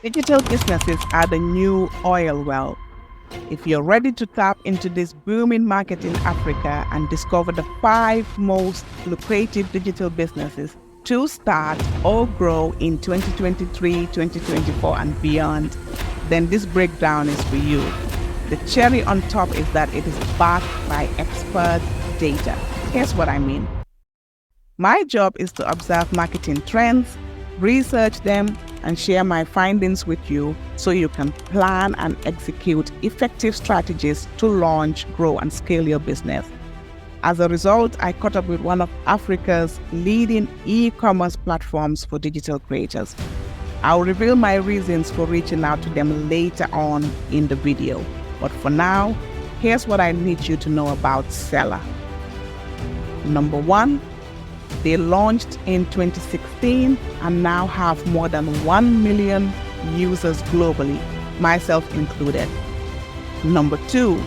Digital businesses are the new oil well. If you're ready to tap into this booming market in Africa and discover the 5 most lucrative digital businesses to start or grow in 2023, 2024, and beyond, then this breakdown is for you. The cherry on top is that it is backed by expert data. Here's what I mean. My job is to observe marketing trends, research them, and share my findings with you so you can plan and execute effective strategies to launch, grow, and scale your business. As a result, I caught up with one of Africa's leading e-commerce platforms for digital creators. I'll reveal my reasons for reaching out to them later on in the video. But for now, here's what I need you to know about Seller. Number one, they launched in 2016 and now have more than 1 million users globally, myself included. Number two,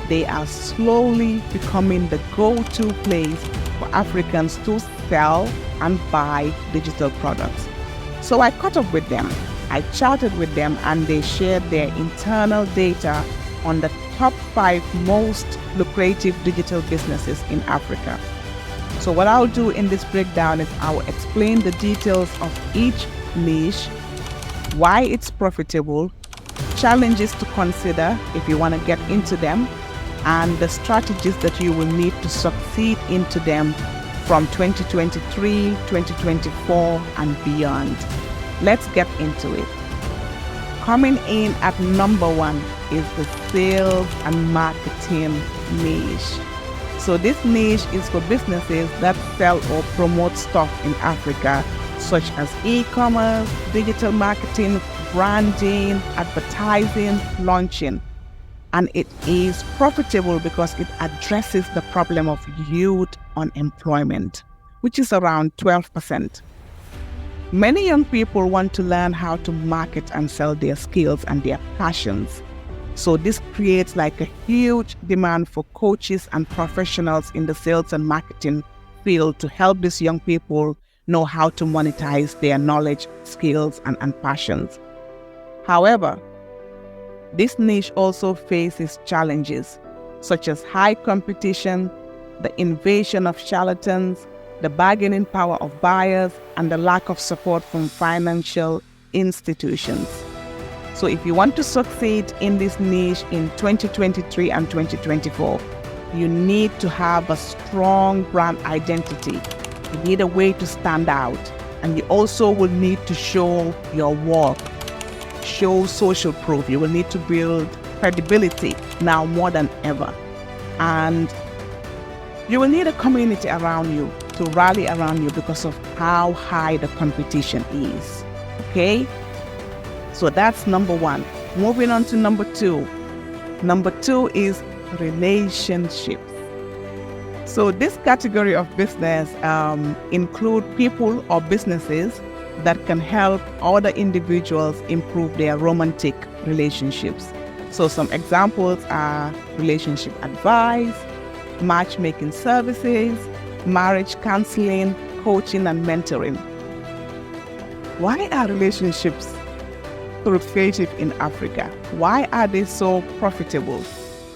they are slowly becoming the go-to place for Africans to sell and buy digital products. So I caught up with them, I chatted with them, and they shared their internal data on the top 5 most lucrative digital businesses in Africa. So what I'll do in this breakdown is I'll explain the details of each niche, why it's profitable, challenges to consider if you want to get into them, and the strategies that you will need to succeed into them from 2023, 2024, and beyond. Let's get into it. Coming in at number one is the sales and marketing niche. So this niche is for businesses that sell or promote stuff in Africa, such as e-commerce, digital marketing, branding, advertising, launching. And it is profitable because it addresses the problem of youth unemployment, which is around 12%. Many young people want to learn how to market and sell their skills and their passions. So this creates like a huge demand for coaches and professionals in the sales and marketing field to help these young people know how to monetize their knowledge, skills, and passions. However, this niche also faces challenges such as high competition, the invasion of charlatans, the bargaining power of buyers, and the lack of support from financial institutions. So if you want to succeed in this niche in 2023 and 2024, you need to have a strong brand identity. You need a way to stand out. And you also will need to show your work, show social proof. You will need to build credibility now more than ever. And you will need a community around you to rally around you because of how high the competition is. Okay? So that's number one. Moving on to number two. Number two is relationships. So this category of business include people or businesses that can help other individuals improve their romantic relationships. So some examples are relationship advice, matchmaking services, marriage counseling, coaching, and mentoring. Why are relationships so creative in Africa? Why are they so profitable?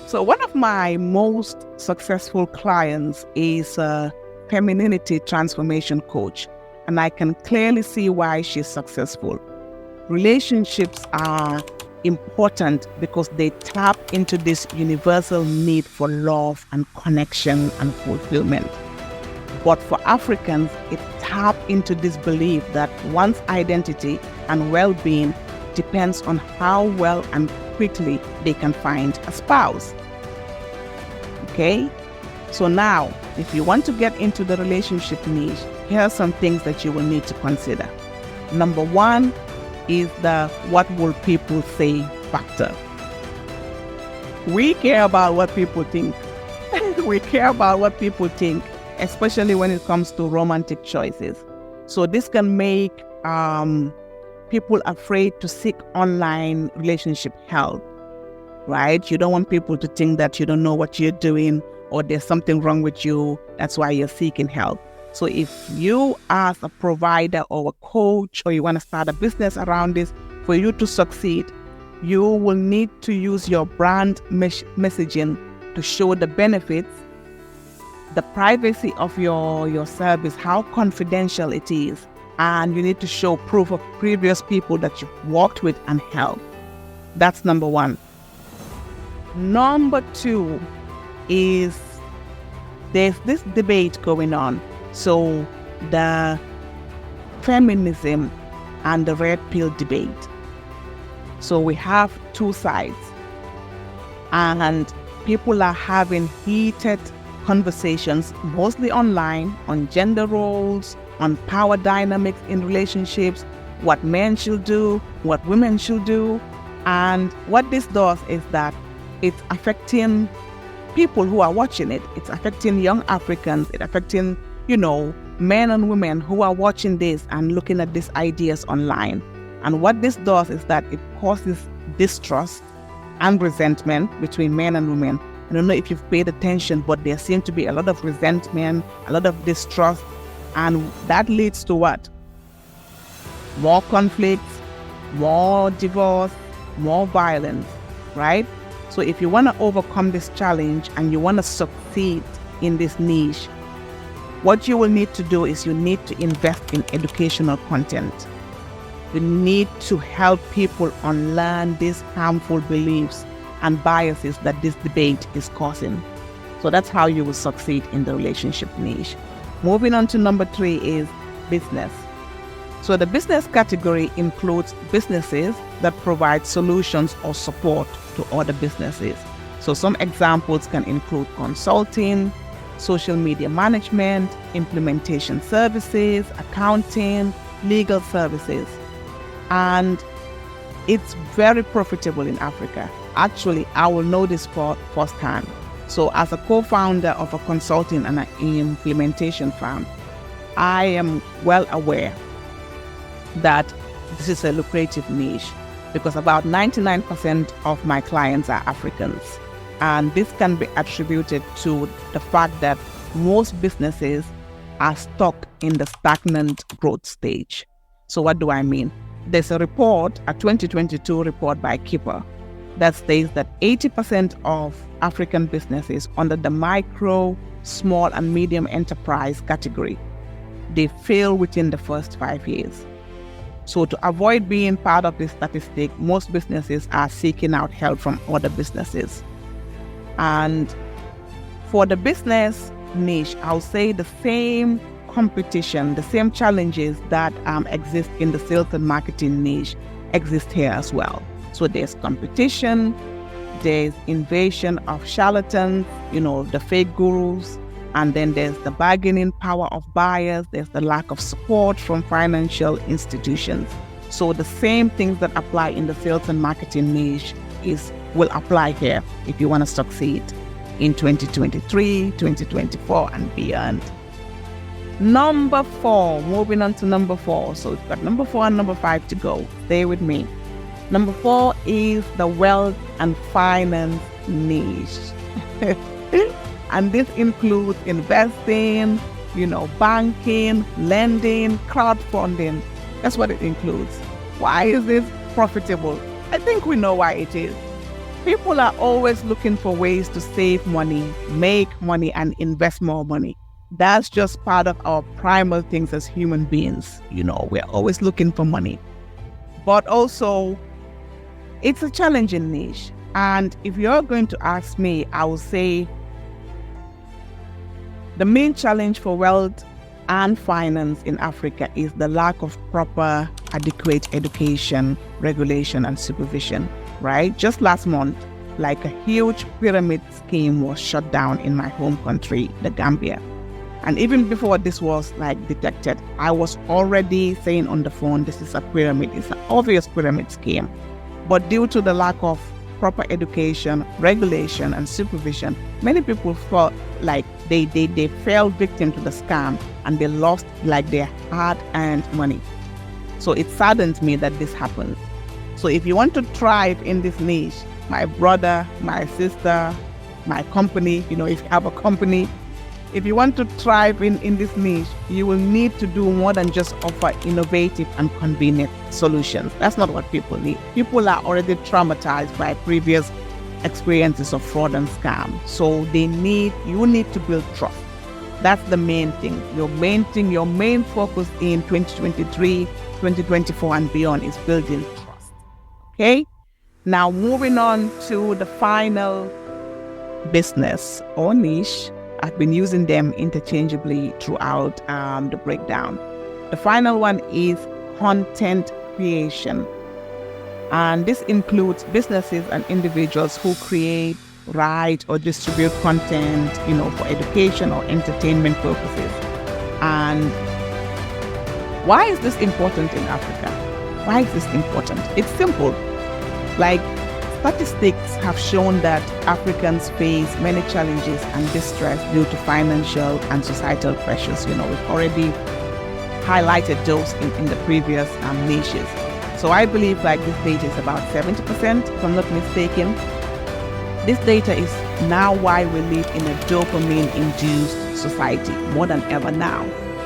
So one of my most successful clients is a femininity transformation coach, and I can clearly see why she's successful. Relationships are important because they tap into this universal need for love and connection and fulfillment. But for Africans, it taps into this belief that one's identity and well-being depends on how well and quickly they can find a spouse. Okay? So now, if you want to get into the relationship niche, here are some things that you will need to consider. Number one is the what will people say factor. We care about what people think. We care about what people think, especially when it comes to romantic choices. So this can make people afraid to seek online relationship help, right? You don't want people to think that you don't know what you're doing or there's something wrong with you. That's why you're seeking help. So if you as a provider or a coach or you want to start a business around this, For you to succeed, you will need to use your brand messaging to show the benefits, the privacy of your service, how confidential it is, and you need to show proof of previous people that you've worked with and helped. That's number one. Number two is there's this debate going on. So the feminism and the red pill debate. So we have two sides, and people are having heated conversations, mostly online, on gender roles, on power dynamics in relationships, what men should do, what women should do. And what this does is that it's affecting people who are watching it. It's affecting young Africans. It's affecting, men and women who are watching this and looking at these ideas online. And what this does is that it causes distrust and resentment between men and women. I don't know if you've paid attention, but there seems to be a lot of resentment, a lot of distrust, and that leads to what? More conflicts, more divorce, more violence, right? So if you want to overcome this challenge and you want to succeed in this niche, what you will need to do is you need to invest in educational content. You need to help people unlearn these harmful beliefs and biases that this debate is causing. So that's how you will succeed in the relationship niche. Moving on to number 3 is business. So the business category includes businesses that provide solutions or support to other businesses. So some examples can include consulting, social media management, implementation services, accounting, legal services. And it's very profitable in Africa. Actually, I will know this firsthand. So as a co-founder of a consulting and an implementation firm, I am well aware that this is a lucrative niche because about 99% of my clients are Africans. And this can be attributed to the fact that most businesses are stuck in the stagnant growth stage. So what do I mean? There's a report, a 2022 report by Kipper, that states that 80% of African businesses under the micro, small and medium enterprise category, they fail within the first 5 years. So to avoid being part of this statistic, most businesses are seeking out help from other businesses. And for the business niche, I'll say the same competition, the same challenges that exist in the sales and marketing niche exist here as well. So there's competition, there's invasion of charlatans, the fake gurus, and then there's the bargaining power of buyers, there's the lack of support from financial institutions. So the same things that apply in the sales and marketing niche will apply here if you want to succeed in 2023, 2024 and beyond. Number 4, moving on to number 4. So we've got number 4 and number 5 to go. Stay with me. Number 4 is the wealth and finance niche. And this includes investing, banking, lending, crowdfunding. That's what it includes. Why is this profitable? I think we know why it is. People are always looking for ways to save money, make money, and invest more money. That's just part of our primal things as human beings. We're always looking for money. But also, it's a challenging niche. And if you're going to ask me, I will say the main challenge for wealth and finance in Africa is the lack of proper, adequate education, regulation, and supervision, right? Just last month, a huge pyramid scheme was shut down in my home country, the Gambia. And even before this was detected, I was already saying on the phone, this is a pyramid, it's an obvious pyramid scheme. But due to the lack of proper education, regulation, and supervision, many people felt like they fell victim to the scam and they lost their hard-earned money. So it saddens me that this happened. So if you want to thrive in this niche, my brother, my sister, my company, if you have a company, if you want to thrive in this niche, you will need to do more than just offer innovative and convenient solutions. That's not what people need. People are already traumatized by previous experiences of fraud and scam. So you need to build trust. That's the main thing. Your main focus in 2023, 2024 and beyond is building trust. Okay? Now moving on to the final business or niche. I've been using them interchangeably throughout the breakdown. The final one is content creation. And this includes businesses and individuals who create, write, or distribute content, for education or entertainment purposes. And why is this important in Africa? Why is this important? It's simple. Like, statistics have shown that Africans face many challenges and distress due to financial and societal pressures. We've already highlighted those in the previous niches. So I believe this data is about 70%, if I'm not mistaken. This data is now why we live in a dopamine-induced society more than ever now.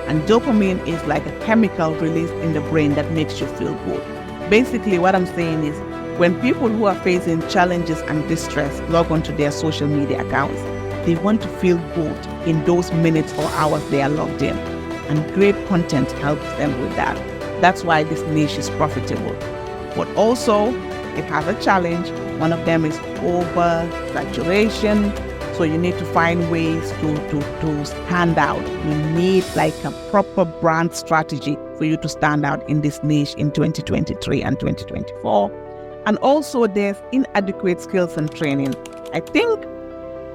And dopamine is like a chemical released in the brain that makes you feel good. Basically, what I'm saying is, when people who are facing challenges and distress log onto their social media accounts, they want to feel good in those minutes or hours they are logged in. And great content helps them with that. That's why this niche is profitable. But also, it has a challenge. One of them is oversaturation. So you need to find ways to stand out. You need a proper brand strategy for you to stand out in this niche in 2023 and 2024. And also there's inadequate skills and training. I think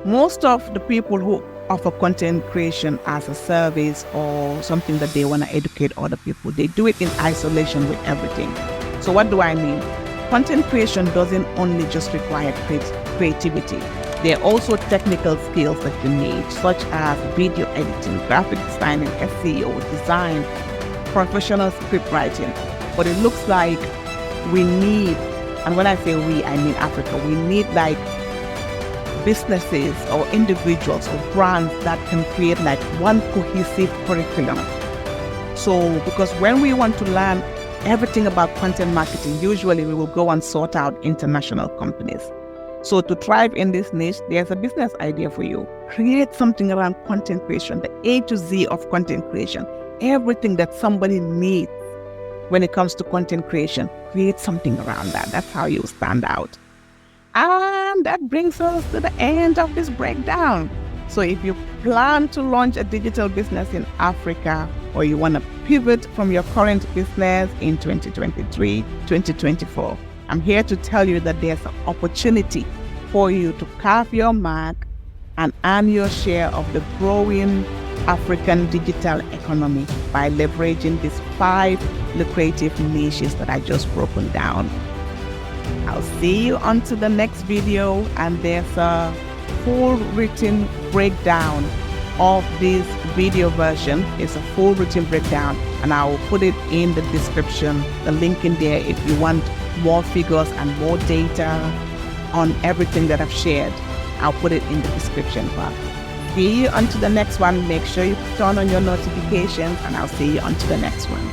most of the people who offer content creation as a service or something that they want to educate other people, they do it in isolation with everything. So what do I mean? Content creation doesn't only just require creativity. There are also technical skills that you need, such as video editing, graphic designing, SEO, design, professional script writing. But it looks like we need, and when I say we, I mean Africa, we need businesses or individuals or brands that can create one cohesive curriculum. So, because when we want to learn everything about content marketing, usually we will go and sort out international companies. So to thrive in this niche, there's a business idea for you. Create something around content creation, the A to Z of content creation. Everything that somebody needs when it comes to content creation, create something around that. That's how you stand out. And that brings us to the end of this breakdown. So if you plan to launch a digital business in Africa, or you want to pivot from your current business in 2023, 2024, I'm here to tell you that there's an opportunity for you to carve your mark and earn your share of the growing African digital economy by leveraging these 5 lucrative niches that I just broken down. I'll see you onto the next video, and there's a full written breakdown of this video version. It's a full written breakdown, and I will put it in the description, the link in there if you want more figures and more data on everything that I've shared. I'll put it in the description box. See you onto the next one. Make sure you turn on your notifications, and I'll see you onto the next one.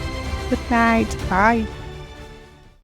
Good night. Bye.